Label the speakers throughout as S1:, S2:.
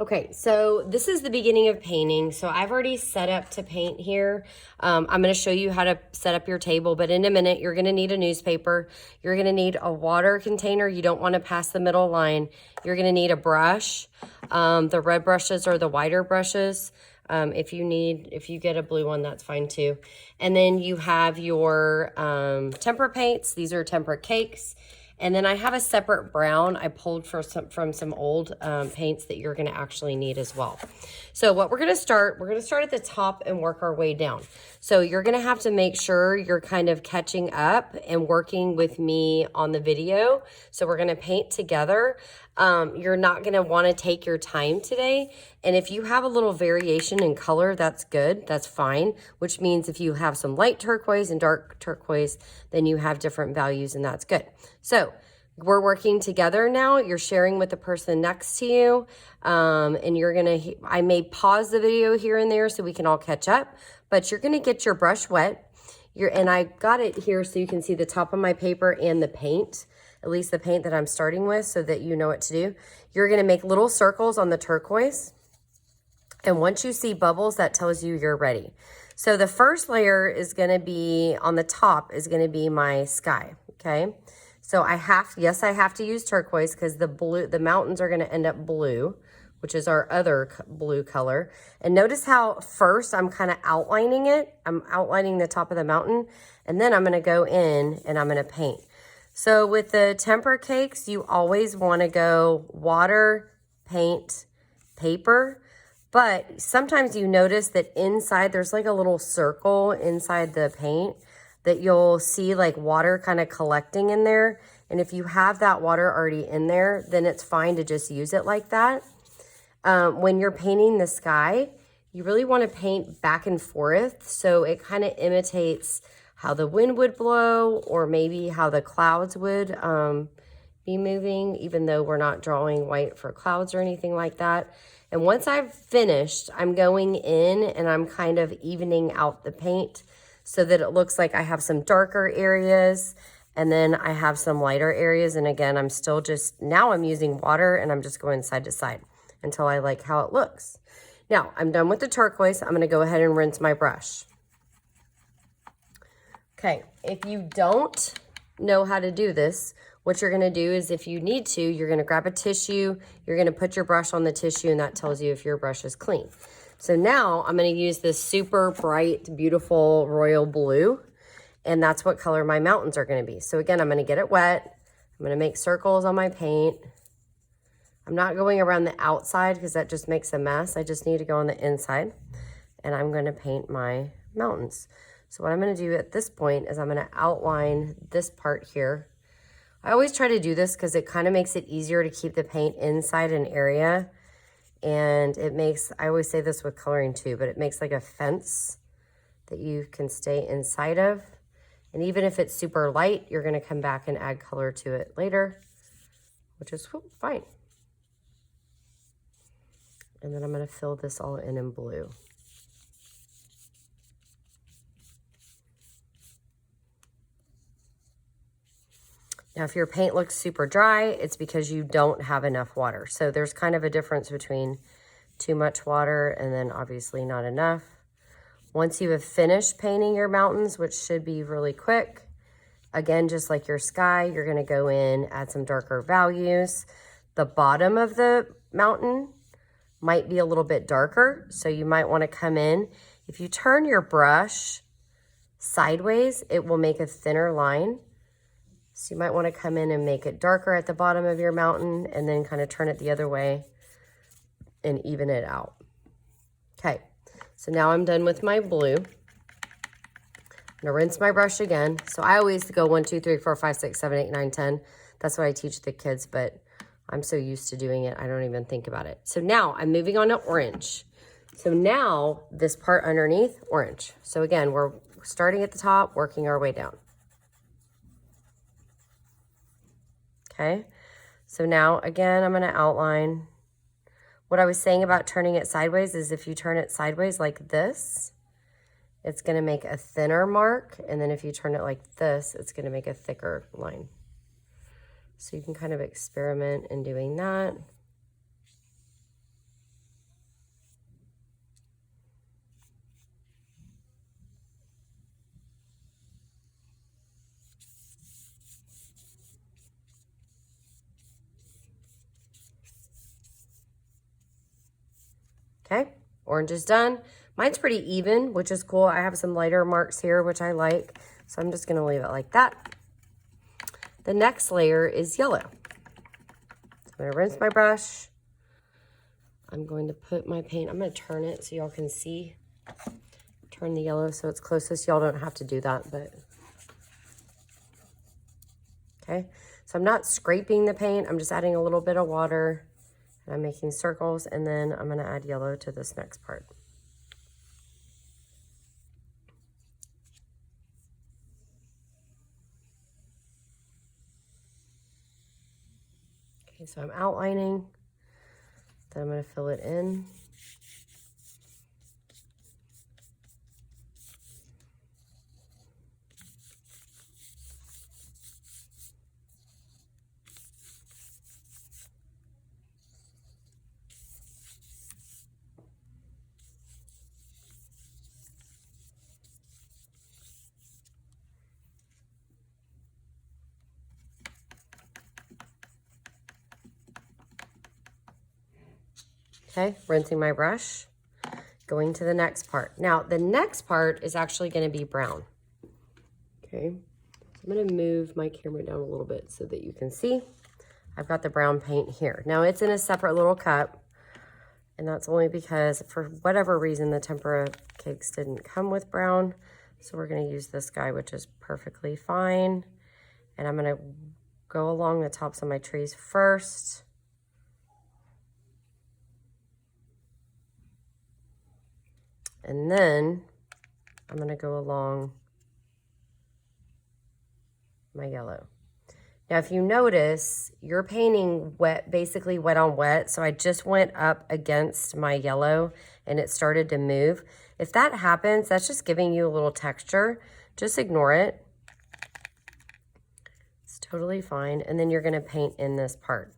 S1: Okay, so this is the beginning of painting. So I've already set up to paint here. I'm going to show you how to set up your table, but in a minute, you're going to need a newspaper. You're going to need a water container. You don't want to pass the middle line. You're going to need a brush, the red brushes or the wider brushes. If you get a blue one, that's fine too. And then you have your tempera paints. These are tempera cakes. And then I have a separate brown I pulled from some old paints that you're going to actually need as well. So what we're going to start at the top and work our way down. So you're going to have to make sure you're kind of catching up and working with me on the video. So we're going to paint together. You're not going to want to take your time today. And if you have a little variation in color, that's good. That's fine. Which means if you have some light turquoise and dark turquoise, then you have different values and that's good. So we're working together now. You're sharing with the person next to you. And I may pause the video here and there so we can all catch up, but you're going to get your brush wet. And I got it here so you can see the top of my paper and the paint, at least the paint that I'm starting with, so that you know what to do. You're going to make little circles on the turquoise. And once you see bubbles, that tells you you're ready. So the first layer is going to be on the top is going to be my sky. Okay. So I have to use turquoise because the mountains are going to end up blue, which is our other blue color. And notice how first I'm kind of outlining it. I'm outlining the top of the mountain, and then I'm going to go in and I'm going to paint. So with the tempera cakes, you always want to go water, paint, paper. But sometimes you notice that inside there's like a little circle inside the paint that you'll see like water kind of collecting in there. And if you have that water already in there, then it's fine to just use it like that. When you're painting the sky, you really want to paint back and forth. So it kind of imitates how the wind would blow or maybe how the clouds would be moving, even though we're not drawing white for clouds or anything like that. And once I've finished, I'm going in and I'm kind of evening out the paint so that it looks like I have some darker areas and then I have some lighter areas. And again, now I'm using water and I'm just going side to side until I like how it looks. Now I'm done with the turquoise. I'm gonna go ahead and rinse my brush. Okay, if you don't know how to do this, what you're gonna do is if you need to, you're gonna grab a tissue, you're gonna put your brush on the tissue and that tells you if your brush is clean. So now I'm gonna use this super bright, beautiful royal blue, and that's what color my mountains are gonna be. So again, I'm gonna get it wet. I'm gonna make circles on my paint. I'm not going around the outside because that just makes a mess. I just need to go on the inside, and I'm gonna paint my mountains. So what I'm gonna do at this point is I'm gonna outline this part here. I always try to do this because it kind of makes it easier to keep the paint inside an area. And I always say this with coloring too, but it makes like a fence that you can stay inside of. And even if it's super light, you're gonna come back and add color to it later, which is fine. And then I'm gonna fill this all in blue. Now, if your paint looks super dry, it's because you don't have enough water. So there's kind of a difference between too much water and then obviously not enough. Once you have finished painting your mountains, which should be really quick, again, just like your sky, you're gonna go in, add some darker values. The bottom of the mountain might be a little bit darker, so you might wanna come in. If you turn your brush sideways, it will make a thinner line. So you might want to come in and make it darker at the bottom of your mountain and then kind of turn it the other way and even it out. Okay, so now I'm done with my blue. I'm gonna rinse my brush again. So I always go 1, 2, 3, 4, 5, 6, 7, 8, 9, 10. That's what I teach the kids, but I'm so used to doing it, I don't even think about it. So now I'm moving on to orange. So now this part underneath, orange. So again, we're starting at the top, working our way down. Okay, so now again, I'm gonna outline. What I was saying about turning it sideways is if you turn it sideways like this, it's gonna make a thinner mark. And then if you turn it like this, it's gonna make a thicker line. So you can kind of experiment in doing that. Okay, orange is done. Mine's pretty even, which is cool. I have some lighter marks here, which I like. So I'm just gonna leave it like that. The next layer is yellow. I'm gonna rinse my brush. I'm going to put my paint, I'm gonna turn it so y'all can see. Turn the yellow so it's closest. Y'all don't have to do that, but. Okay, so I'm not scraping the paint. I'm just adding a little bit of water. And I'm making circles, and then I'm gonna add yellow to this next part. Okay, so I'm outlining, then I'm gonna fill it in. Okay, rinsing my brush, going to the next part. Now, the next part is actually gonna be brown. Okay, so I'm gonna move my camera down a little bit so that you can see. I've got the brown paint here. Now, it's in a separate little cup, and that's only because for whatever reason, the tempura cakes didn't come with brown. So we're gonna use this guy, which is perfectly fine. And I'm gonna go along the tops of my trees first. And then I'm gonna go along my yellow. Now, if you notice, you're painting wet, basically wet on wet. So I just went up against my yellow and it started to move. If that happens, that's just giving you a little texture. Just ignore it. It's totally fine. And then you're gonna paint in this part.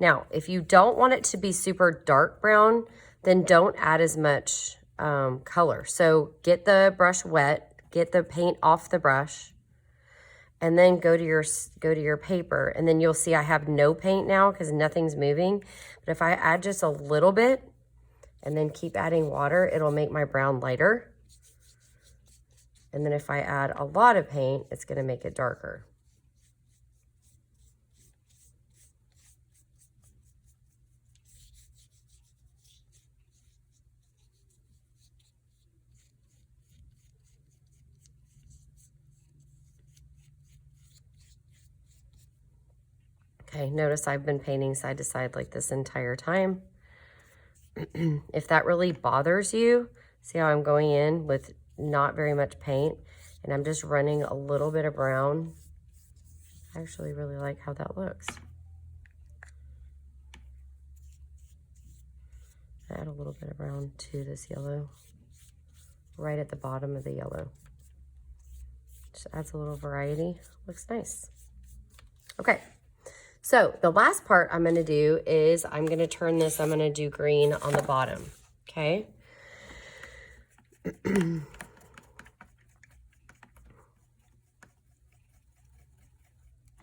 S1: Now, if you don't want it to be super dark brown, then don't add as much color. So get the brush wet, get the paint off the brush, and then go to your paper, and then you'll see I have no paint now because nothing's moving. But if I add just a little bit and then keep adding water, it'll make my brown lighter. And then if I add a lot of paint, it's gonna make it darker. Okay, notice I've been painting side to side like this entire time. If that really bothers you, see how I'm going in with not very much paint and I'm just running a little bit of brown. I actually really like how that looks. Add a little bit of brown to this yellow, right at the bottom of the yellow. Just adds a little variety, looks nice. Okay. So the last part I'm gonna do is I'm gonna turn this, I'm gonna do green on the bottom, okay?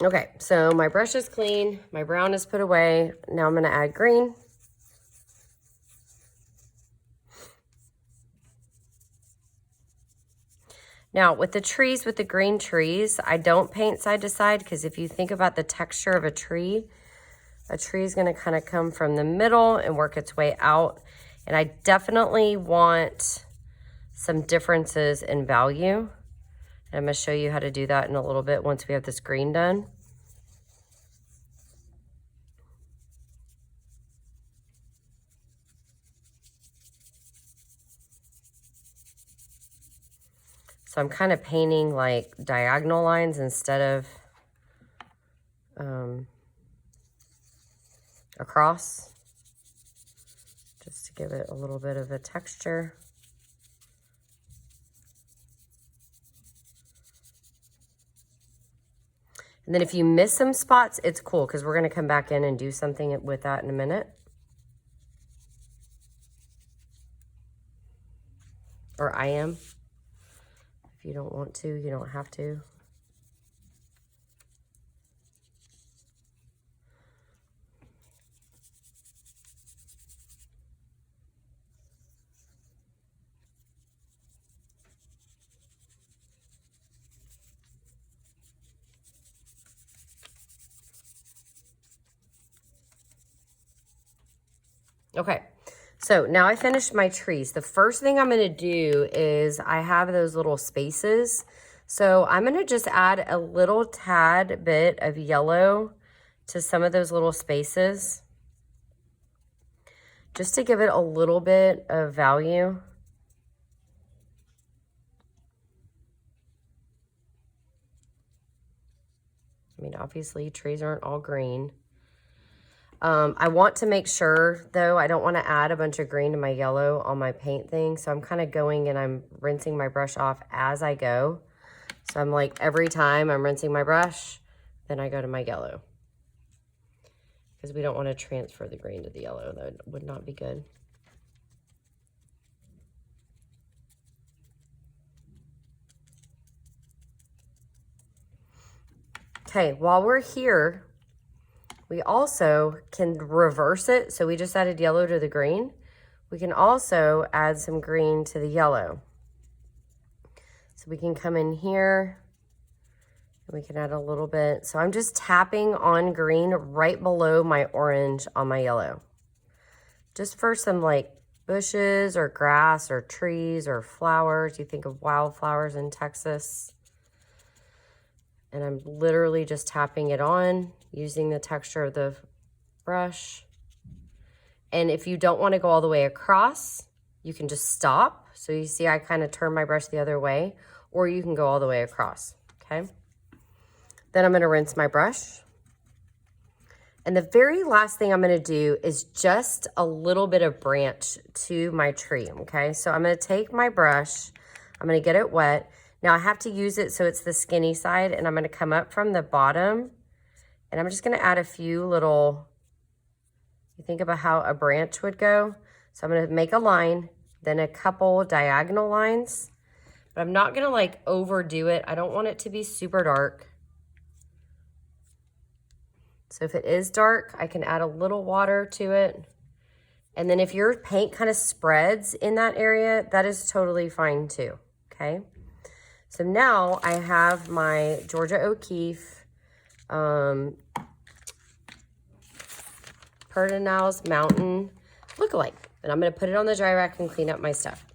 S1: Okay, so my brush is clean, my brown is put away. Now I'm gonna add green. Now with the trees, with the green trees, I don't paint side to side because if you think about the texture of a tree is gonna kind of come from the middle and work its way out. And I definitely want some differences in value. And I'm gonna show you how to do that in a little bit once we have this green done. So I'm kind of painting like diagonal lines instead of across, just to give it a little bit of a texture. And then if you miss some spots, it's cool because we're going to come back in and do something with that in a minute. Or I am. If you don't want to, you don't have to. Okay, so now I finished my trees. The first thing I'm gonna do is I have those little spaces. So I'm gonna just add a little tad bit of yellow to some of those little spaces, just to give it a little bit of value. I mean, obviously trees aren't all green. I want to make sure, though, I don't want to add a bunch of green to my yellow on my paint thing. So I'm kind of going and I'm rinsing my brush off as I go. So I'm like, every time I'm rinsing my brush, then I go to my yellow. Because we don't want to transfer the green to the yellow. That would not be good. Okay, while we're here, we also can reverse it. So we just added yellow to the green. We can also add some green to the yellow. So we can come in here and we can add a little bit. So I'm just tapping on green right below my orange on my yellow. Just for some like bushes or grass or trees or flowers. You think of wildflowers in Texas. And I'm literally just tapping it on using the texture of the brush. And if you don't want to go all the way across, you can just stop. So you see I kind of turn my brush the other way, or you can go all the way across, okay? Then I'm going to rinse my brush. And the very last thing I'm going to do is just a little bit of branch to my tree, okay? So I'm going to take my brush, I'm going to get it wet. Now I have to use it so it's the skinny side, and I'm going to come up from the bottom, and I'm just going to add a few little, you think about how a branch would go. So I'm going to make a line, then a couple diagonal lines, but I'm not going to like overdo it. I don't want it to be super dark. So if it is dark, I can add a little water to it. And then if your paint kind of spreads in that area, that is totally fine too, okay? So now I have my Georgia Okeeffe Perdinals Mountain lookalike. And I'm going to put it on the dry rack and clean up my stuff.